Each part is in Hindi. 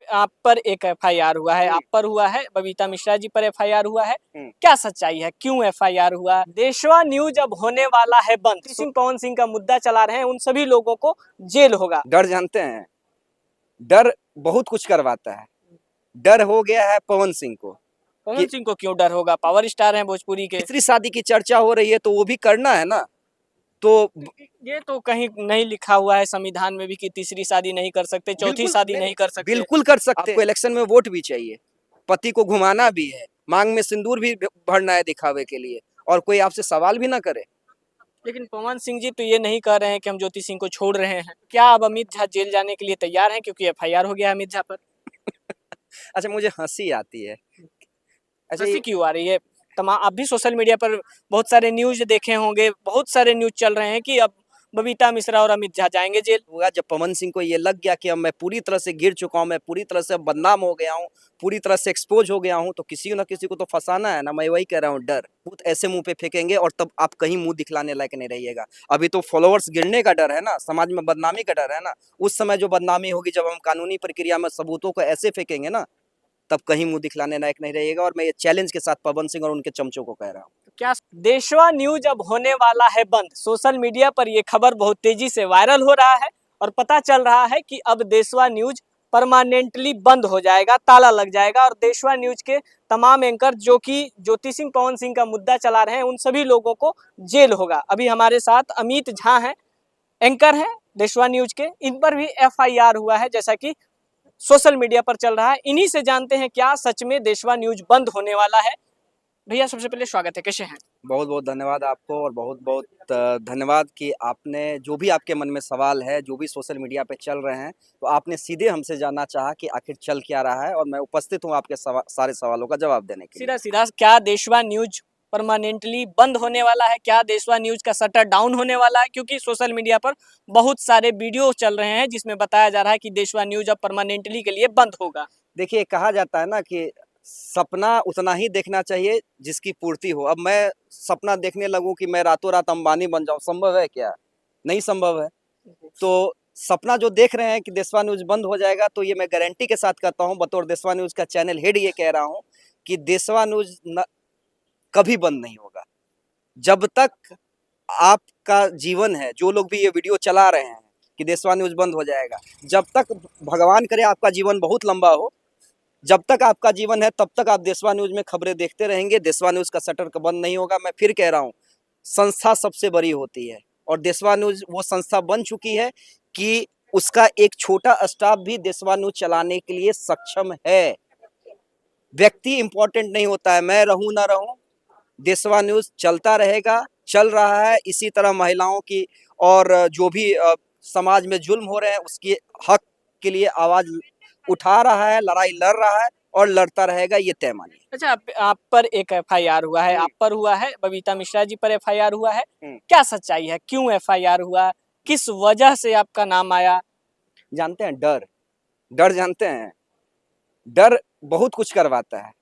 आप पर एक एफआईआर हुआ है, आप पर हुआ है, बबीता मिश्रा जी पर एफआईआर हुआ है। क्या सच्चाई है, क्यों एफआईआर हुआ? देशवा न्यूज अब होने वाला है बंद। सिंह पवन सिंह का मुद्दा चला रहे हैं, उन सभी लोगों को जेल होगा। डर जानते हैं, डर बहुत कुछ करवाता है। डर हो गया है पवन सिंह को। पवन सिंह को क्यों डर होगा? पावर स्टार हैं भोजपुरी के। तीसरी शादी की चर्चा हो रही है तो वो भी करना है ना। तो ये तो कहीं नहीं लिखा हुआ है संविधान में भी कि तीसरी शादी नहीं कर सकते, चौथी शादी नहीं कर सकते। बिल्कुल कर सकते। आपको इलेक्शन में वोट भी चाहिए, पति को घुमाना भी है, मांग में सिंदूर भी भरना है दिखावे के लिए, और कोई आपसे सवाल भी ना करे। लेकिन पवन सिंह जी तो ये नहीं कह रहे हैं कि हम ज्योति सिंह को छोड़ रहे हैं। क्या अब अमित झा जेल जाने के लिए तैयार हैं क्योंकि एफआईआर हो गया है अमित झा पर? अच्छा, मुझे हंसी आती है। अच्छा, हंसी क्यों आ रही है? तमाम आप भी सोशल मीडिया पर बहुत सारे न्यूज देखे होंगे, बहुत सारे न्यूज चल रहे हैं कि अब बबीता मिश्रा और अमित झा जाएंगे जेल। होगा जब पवन सिंह को ये लग गया कि अब मैं पूरी तरह से गिर चुका हूँ, मैं पूरी तरह से बदनाम हो गया हूँ, पूरी तरह से एक्सपोज हो गया हूँ, तो किसी न किसी को तो फंसाना है ना। मैं वही कह रहा हूँ, डर भूत ऐसे मुंह पे फेंकेंगे और तब आप कहीं मुंह दिखलाने लायक नहीं रहिएगा। अभी तो फॉलोअर्स गिरने का डर है ना, समाज में बदनामी का डर है ना। उस समय जो बदनामी होगी, जब हम कानूनी प्रक्रिया में सबूतों को ऐसे फेंकेंगे ना, तब कहीं मुंह दिखलाने लायक नहीं रहिएगा। और मैं ये चैलेंज के साथ पवन सिंह और उनके चमचों को कह रहा हूँ। क्या देशवा न्यूज अब होने वाला है बंद? सोशल मीडिया पर यह खबर बहुत तेजी से वायरल हो रहा है और पता चल रहा है कि अब देशवा न्यूज परमानेंटली बंद हो जाएगा, ताला लग जाएगा और देशवा न्यूज के तमाम एंकर जो कि ज्योति सिंह पवन सिंह का मुद्दा चला रहे हैं, उन सभी लोगों को जेल होगा। अभी हमारे साथ अमित झा हैं, एंकर हैं देशवा न्यूज के, इन पर भी एफआईआर हुआ है जैसा कि सोशल मीडिया पर चल रहा है। इन्हीं से जानते हैं क्या सच में देशवा न्यूज बंद होने वाला है। भैया सबसे पहले स्वागत है, कैसे हैं? बहुत बहुत धन्यवाद आपको, और बहुत बहुत धन्यवाद कि आपने जो भी आपके मन में सवाल है, जो भी सोशल मीडिया पे चल रहे हैं, तो आपने सीधे हमसे जानना चाहा कि आखिर चल क्या रहा है, और मैं उपस्थित हूँ आपके सारे सवालों का जवाब देने के लिए। सीधा सीधा, क्या देशवा न्यूज परमानेंटली बंद होने वाला है? क्या देशवा न्यूज का शटर डाउन होने वाला है? क्योंकि सोशल मीडिया पर बहुत सारे वीडियो चल रहे हैं जिसमें बताया जा रहा है कि देशवा न्यूज अब परमानेंटली के लिए बंद होगा। देखिए, कहा जाता है ना कि सपना उतना ही देखना चाहिए जिसकी पूर्ति हो। अब मैं सपना देखने लगूं कि मैं रातों रात अंबानी बन जाऊं, संभव है क्या? नहीं संभव है। तो सपना जो देख रहे हैं कि देशवा न्यूज बंद हो जाएगा, तो ये मैं गारंटी के साथ कहता हूं, बतौर देशवा न्यूज का चैनल हेड ये कह रहा हूं कि देशवा न्यूज कभी बंद नहीं होगा। जब तक आपका जीवन है, जो लोग भी ये वीडियो चला रहे हैं कि देशवा न्यूज बंद हो जाएगा, जब तक भगवान करे आपका जीवन बहुत लंबा हो, जब तक आपका जीवन है तब तक आप देशवा न्यूज में खबरें देखते रहेंगे। देशवा न्यूज का शटर बंद नहीं होगा। मैं फिर कह रहा हूँ, संस्था सबसे बड़ी होती है, और देशवा न्यूज वो संस्था बन चुकी है कि उसका एक छोटा स्टाफ भी देशवा न्यूज चलाने के लिए सक्षम है। व्यक्ति इंपॉर्टेंट नहीं होता है, मैं रहूं ना रहूं, देशवा न्यूज चलता रहेगा, चल रहा है। इसी तरह महिलाओं की और जो भी समाज में जुल्म हो रहे हैं उसके हक के लिए आवाज उठा रहा है, लड़ाई लड़ रहा है और लड़ता रहेगा, ये तय मानिए। अच्छा, आप पर एक एफआईआर हुआ है, आप पर हुआ है, बबीता मिश्रा जी पर एफआईआर हुआ है। क्या सच्चाई है, क्यों एफआईआर हुआ, किस वजह से आपका नाम आया? जानते हैं, डर डर जानते हैं, डर बहुत कुछ करवाता है।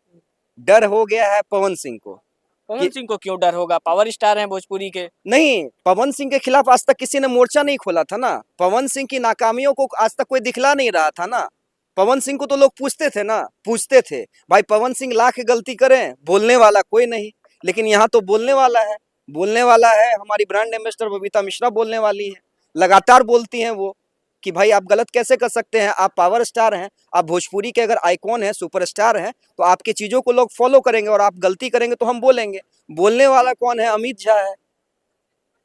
डर हो गया है पवन सिंह को। पवन सिंह को क्यों डर होगा? पावर स्टार हैं भोजपुरी के। नहीं, पवन सिंह के खिलाफ आज तक किसी ने मोर्चा नहीं खोला था ना। पवन सिंह की नाकामियों को आज तक कोई दिखला नहीं रहा था ना। पवन सिंह को तो लोग पूछते थे ना, पूछते थे भाई पवन सिंह लाख गलती करें, बोलने वाला कोई नहीं। लेकिन यहाँ तो बोलने वाला है, बोलने वाला है। हमारी ब्रांड एम्बेसडर बबीता मिश्रा बोलने वाली है, लगातार बोलती हैं वो कि भाई आप गलत कैसे कर सकते हैं, आप पावर स्टार हैं, आप भोजपुरी के अगर आइकॉन हैं, सुपरस्टार हैं, तो आपकी चीज़ों को लोग फॉलो करेंगे, और आप गलती करेंगे तो हम बोलेंगे। बोलने वाला कौन है? अमित झा है।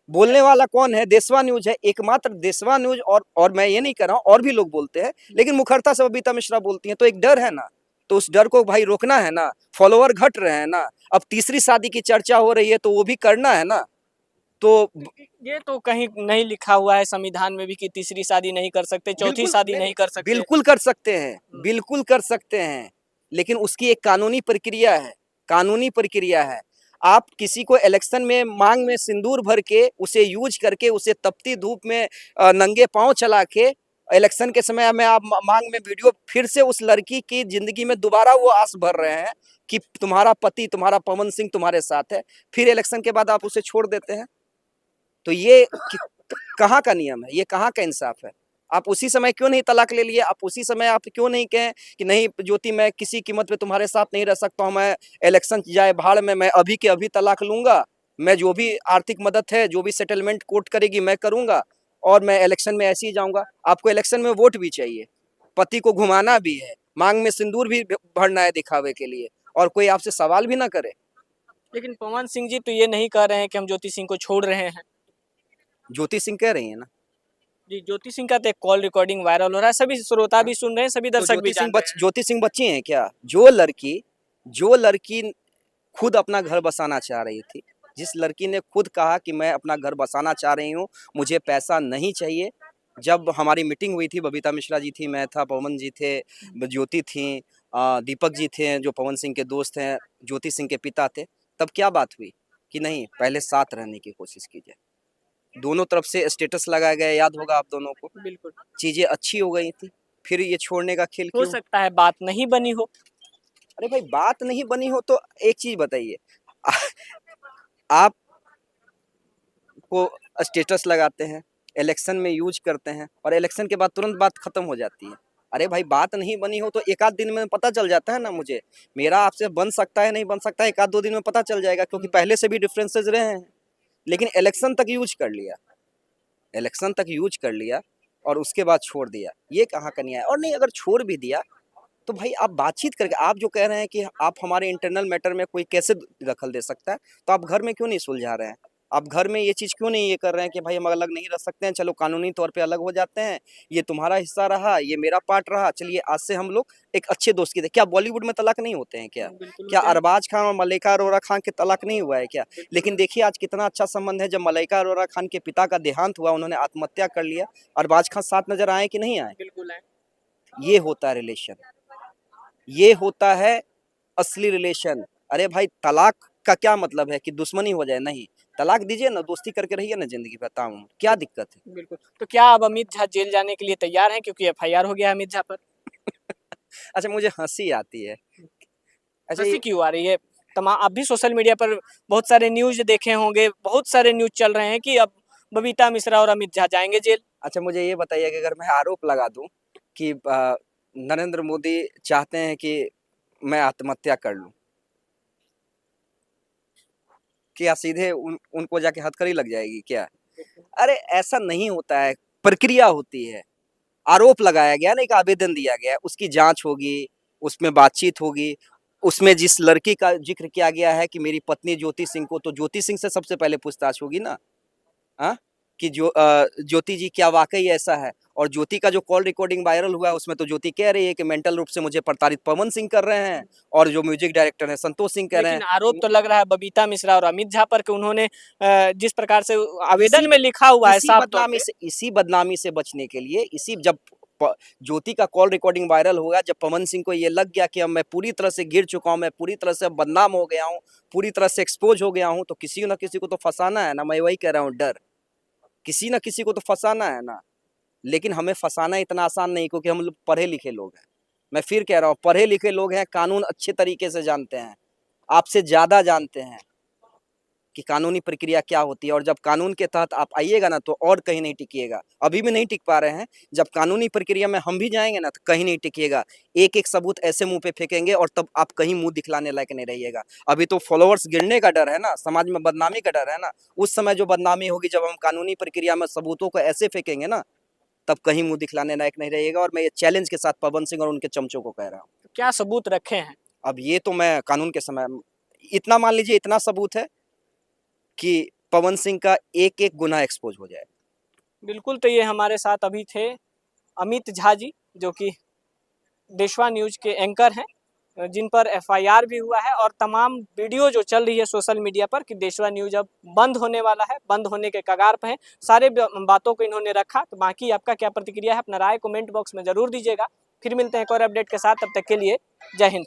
बोलने वाला कौन है? देशवा न्यूज है, एकमात्र देशवा न्यूज। और मैं ये नहीं कह रहा हूँ, और भी लोग बोलते हैं, लेकिन मुखरता से बबीता मिश्रा बोलती हैं, तो एक डर है ना। तो उस डर को भाई रोकना है ना। फॉलोअर घट रहे हैं ना, अब तीसरी शादी की चर्चा हो रही है तो वो भी करना है ना। तो ये तो कहीं नहीं लिखा हुआ है संविधान में भी कि तीसरी शादी नहीं कर सकते, चौथी शादी नहीं कर सकते। बिल्कुल कर सकते हैं, बिल्कुल कर सकते हैं, लेकिन उसकी एक कानूनी प्रक्रिया है, कानूनी प्रक्रिया है। आप किसी को इलेक्शन में मांग में सिंदूर भर के, उसे यूज करके, उसे तपती धूप में नंगे पांव चला के, इलेक्शन के समय में आप मांग में वीडियो, फिर से उस लड़की की जिंदगी में दोबारा वो आस भर रहे हैं कि तुम्हारा पति, तुम्हारा पवन सिंह तुम्हारे साथ है, फिर इलेक्शन के बाद आप उसे छोड़ देते हैं। तो ये कहाँ का नियम है? ये कहाँ का इंसाफ है? आप उसी समय क्यों नहीं तलाक ले लिए? आप उसी समय आप क्यों नहीं कहें कि नहीं ज्योति मैं किसी कीमत पे तुम्हारे साथ नहीं रह सकता हूँ, मैं इलेक्शन जाए भाड़ में, मैं अभी के अभी तलाक लूंगा, मैं जो भी आर्थिक मदद है, जो भी सेटलमेंट कोर्ट करेगी मैं करूंगा और मैं इलेक्शन में ऐसे ही जाऊंगा। आपको इलेक्शन में वोट भी चाहिए, पति को घुमाना भी है, मांग में सिंदूर भी भरना है दिखावे के लिए, और कोई आपसे सवाल भी ना करे। लेकिन पवन सिंह जी तो ये नहीं कह रहे हैं कि हम ज्योति सिंह को छोड़ रहे हैं। ज्योति सिंह कह रही है ना, जी, ज्योति सिंह का तो एक कॉल रिकॉर्डिंग वायरल हो रहा है, सभी श्रोता भी सुन रहे हैं, सभी तो दर्शक भी जान रहे हैं। ज्योति सिंह बच्ची हैं क्या? जो लड़की खुद अपना घर बसाना चाह रही थी, जिस लड़की ने खुद कहा कि मैं अपना घर बसाना चाह रही हूँ, मुझे पैसा नहीं चाहिए। जब हमारी मीटिंग हुई थी, बबीता मिश्रा जी थी, मैं था, पवन जी थे, ज्योति थी, दीपक जी थे जो पवन सिंह के दोस्त हैं, ज्योति सिंह के पिता थे, तब क्या बात हुई कि नहीं पहले साथ रहने की कोशिश कीजिए। दोनों तरफ से स्टेटस लगाया गया, याद होगा आप दोनों को, बिल्कुल। चीजें अच्छी हो गई थी, फिर ये छोड़ने का खेल हो क्यों? सकता है बात नहीं बनी हो। अरे भाई बात नहीं बनी हो तो एक चीज बताइए, आप को स्टेटस लगाते हैं, इलेक्शन में यूज करते हैं और इलेक्शन के बाद तुरंत बात खत्म हो जाती है। अरे भाई बात नहीं बनी हो तो एक आध दिन में पता चल जाता है ना, मुझे मेरा आपसे बन सकता है नहीं बन सकता है, एक आध दो दिन में पता चल जाएगा, क्योंकि पहले से भी डिफरेंसेस रहे हैं। लेकिन इलेक्शन तक यूज कर लिया, इलेक्शन तक यूज कर लिया और उसके बाद छोड़ दिया, ये कहाँ का न्याय? और नहीं, अगर छोड़ भी दिया तो भाई आप बातचीत करके, आप जो कह रहे हैं कि आप हमारे इंटरनल मैटर में कोई कैसे दखल दे सकता है, तो आप घर में क्यों नहीं सुलझा रहे हैं? आप घर में ये चीज़ क्यों नहीं ये कर रहे हैं कि भाई हम अलग नहीं रह सकते हैं, चलो कानूनी तौर पे अलग हो जाते हैं, ये तुम्हारा हिस्सा रहा, ये मेरा पार्ट रहा, चलिए आज से हम लोग एक अच्छे दोस्त की। क्या बॉलीवुड में तलाक नहीं होते हैं क्या? बिल्कुल क्या होते हैं। अरबाज खान और मलाइका अरोड़ा खान के तलाक नहीं हुआ है क्या? लेकिन देखिए आज कितना अच्छा संबंध है, जब मलाइका अरोड़ा खान के पिता का देहांत हुआ, उन्होंने आत्महत्या कर लिया, अरबाज खान साथ नजर आए कि नहीं आए? बिल्कुल है। ये होता है रिलेशन, ये होता है असली रिलेशन। अरे भाई तलाक का क्या मतलब है कि दुश्मनी हो जाए? नहीं, तलाक दीजिए ना, दोस्ती करके रहिए ना जिंदगी भर, ताऊं क्या दिक्कत है? बिल्कुल। तो क्या अब अमित झा जेल जाने के लिए तैयार हैं, क्योंकि एफआईआर हो गया है अमित झा पर? अच्छा मुझे हंसी आती है। अच्छा हंसी ये क्यों आ रही है? तमाम आप भी सोशल मीडिया पर बहुत सारे न्यूज देखे होंगे, बहुत सारे न्यूज चल रहे हैं कि अब बबीता मिश्रा और अमित झा जाएंगे जेल। अच्छा मुझे ये बताइए कि अगर मैं आरोप लगा दूं कि नरेंद्र मोदी चाहते हैं कि मैं आत्महत्या कर लूं, क्या सीधे उनको जाके हथकड़ी लग जाएगी क्या? अरे ऐसा नहीं होता है, प्रक्रिया होती है। आरोप लगाया गया ना, एक आवेदन दिया गया, उसकी जांच होगी, उसमें बातचीत होगी, उसमें जिस लड़की का जिक्र किया गया है कि मेरी पत्नी ज्योति सिंह को, तो ज्योति सिंह से सबसे पहले पूछताछ होगी ना, हाँ, कि जो ज्योति जी क्या वाकई ऐसा है? और ज्योति का जो कॉल रिकॉर्डिंग वायरल हुआ है उसमें तो ज्योति कह रही है कि मेंटल रूप से मुझे प्रताड़ित पवन सिंह कर रहे हैं, और जो म्यूजिक डायरेक्टर है संतोष सिंह कह रहे लेकिन हैं। आरोप तो लग रहा है बबीता मिश्रा और अमित झा पर कि उन्होंने जिस प्रकार से आवेदन में लिखा हुआ है साफ तौर पे। इसी बदनामी से बचने के लिए, इसी जब ज्योति का कॉल रिकॉर्डिंग वायरल होगा, जब पवन सिंह को ये लग गया कि अब मैं पूरी तरह से गिर चुका हूं, मैं पूरी तरह से बदनाम हो गया हूं, पूरी तरह से एक्सपोज हो गया हूं, तो किसी न किसी को तो फंसाना है ना। मैं वही कह रहा हूं, डर, किसी न किसी को तो फंसाना है ना। लेकिन हमें फंसाना इतना आसान नहीं, क्योंकि हम लोग पढ़े लिखे लोग हैं। मैं फिर कह रहा हूँ, पढ़े लिखे लोग हैं, कानून अच्छे तरीके से जानते हैं, आपसे ज्यादा जानते हैं कि कानूनी प्रक्रिया क्या होती है। और जब कानून के तहत आप आइएगा ना तो और कहीं नहीं टिकिएगा, अभी भी नहीं टिक पा रहे हैं, जब कानूनी प्रक्रिया में हम भी जाएंगे ना तो कहीं नहीं टिकिएगा। एक एक सबूत ऐसे मुंह पे फेंकेंगे और तब आप कहीं मुंह दिखलाने लायक नहीं रहिएगा। अभी तो फॉलोअर्स गिरने का डर है ना, समाज में बदनामी का डर है ना। उस समय जो बदनामी होगी, जब हम कानूनी प्रक्रिया में सबूतों को ऐसे फेंकेंगे ना, तब कहीं मुंह दिखलाने लायक नहीं रहिएगा। और मैं ये चैलेंज के साथ पवन सिंह और उनके चमचों को कह रहा हूँ। क्या सबूत रखे हैं? अब ये तो मैं कानून के समय, इतना मान लीजिए, इतना सबूत है कि पवन सिंह का एक एक गुनाह एक्सपोज हो जाए। बिल्कुल। तो ये हमारे साथ अभी थे अमित झा जी, जो कि देशवा न्यूज के एंकर हैं, जिन पर एफआईआर भी हुआ है, और तमाम वीडियो जो चल रही है सोशल मीडिया पर कि देशवा न्यूज अब बंद होने वाला है, बंद होने के कगार पर है, सारे बातों को इन्होंने रखा। तो बाकी आपका क्या प्रतिक्रिया है, अपना राय कमेंट बॉक्स में जरूर दीजिएगा। फिर मिलते हैं एक और अपडेट के साथ, तब तक के लिए जय हिंद।